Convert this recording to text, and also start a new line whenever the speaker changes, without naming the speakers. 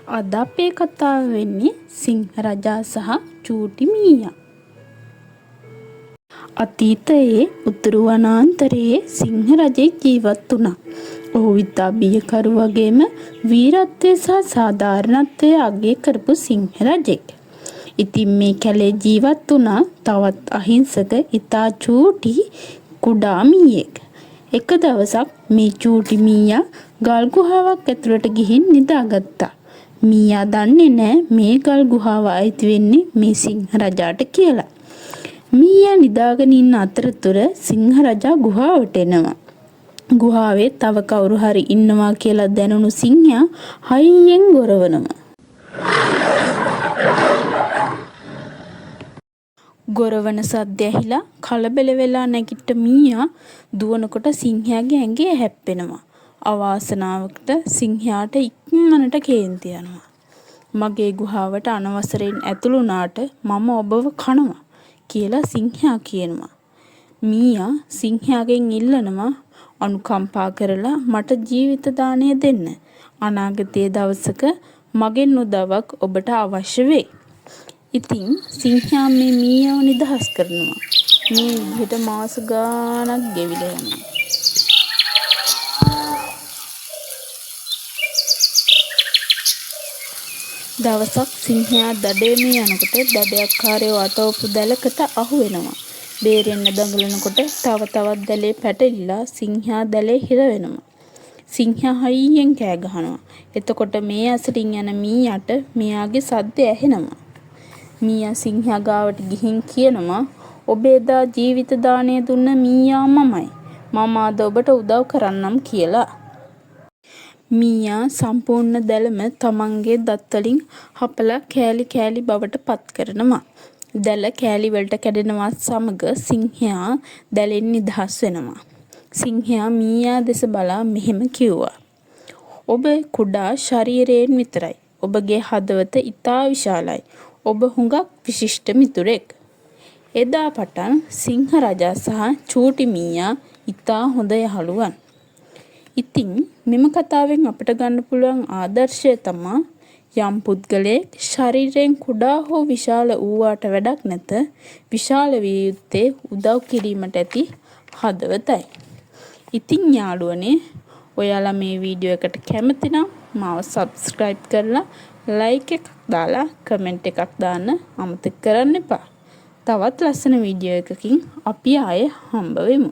අද අපේ කතාව වෙන්නේ සිංහ රජා සහ චූටි මීයා. අතීතයේ උතුරු වනාන්තරයේ සිංහ රජෙක් ජීවත් වුණා. ඔහු ඉතා බියකරු වගේම වීරත්වය සහ සාධාරණත්වය අගය කරපු සිංහ රජෙක්. ඉතින් මේ කැලේ ජීවත් වුණා තවත් අහිංසක ඉතා චූටි කුඩා මීයෙක්. එක දවසක් මේ චූටි මීයා ගල් ගුහාවක් ඇතුළට ගිහින් නිදාගත්තා. මීයා දන්නේ නැහැ මේ ගල් ගුහාව අයිති වෙන්නේ මේ සිංහ රජාට කියලා. මීයා නිදාගෙන ඉන්න අතරතුර සිංහ රජා ගුහාවට එනවා. ගුහාවේ තව කවුරු හරි ඉන්නවා කියලා දැනුණු සිංහයා හයියෙන් ගොරවනවා. ගොරවන සද්ද ඇහිලා කලබල වෙලා නැගිට මීයා දුවනකොට සිංහයාගේ ඇඟේ හැප්පෙනවා. අවාසනාවකට සිංහයාට ඉක්මනට කේන්ති යනවා. මගේ ගුහාවට අනවසරයෙන් ඇතුළු වුණාට මම ඔබව කනවා කියලා සිංහයා කියනවා. මීයා සිංහයාගෙන් ඉල්ලනවා අනුකම්පා කරලා මට ජීවිත දාණය දෙන්න. අනාගතයේ දවසක මගෙන් උදව්වක් ඔබට අවශ්‍ය වෙයි. ඉතින් සිංහයා මේ මීයාව නිදහස් කරනවා. මේ විදිහට මාස ගාණක් ගෙවිලා යනවා. දවසක් සිංහයා දඩයමේ යනකොට දඩයක්කාරයෝ අතවපු දැලකට අහු වෙනවා. බේරෙන්න දඟලනකොට තව තවත් දැලේ පැටලිලා සිංහයා දැලේ හිර වෙනවා. සිංහයා හයියෙන් කෑ ගහනවා. එතකොට මේ අසලින් යන මීයාට මෙයාගේ සද්ද ඇහෙනවා. මීයා සිංහයා ගාවට ගිහින් කියනවා ඔබ එදා ජීවිත දාණය දුන්න මීයා මමයි. මම අද ඔබට උදව් කරන්නම් කියලා. මීයා සම්පූර්ණ දැලම තමන්ගේ දත් වලින් හපලා කෑලි කෑලි බවට පත් කරනවා. දැල කෑලි වලට කැඩෙනවත් සමග සිංහයා දැලෙන් නිදහස් වෙනවා. සිංහයා මීයා දෙස බලා මෙහෙම කිව්වා. ඔබ කුඩා ශරීරයෙන් විතරයි. ඔබගේ හදවත ඉතා විශාලයි. ඔබ හුඟක් විශිෂ්ට මිතුරෙක්. එදා පටන් සිංහ රජා සහ චූටි මීයා ඉතා හොඳ යහළුවන්. ඉතින් මෙම කතාවෙන් අපිට ගන්න පුළුවන් ආදර්ශය තමයි යම් පුද්ගලයෙක් ශරීරයෙන් කුඩා හෝ විශාල වූවාට වැඩක් නැත විශාල විය යුත්තේ උදව් කිරීමට ඇති හදවතයි. ඉතින් යාළුවනේ ඔයාලා මේ වීඩියෝ එකට කැමති නම් මාව subscribe කරලා like එකක් දාලා comment එකක් දාන්න අමතක කරන්න එපා. තවත් ලස්සන වීඩියෝ එකකින් අපි ආයේ හම්බ වෙමු.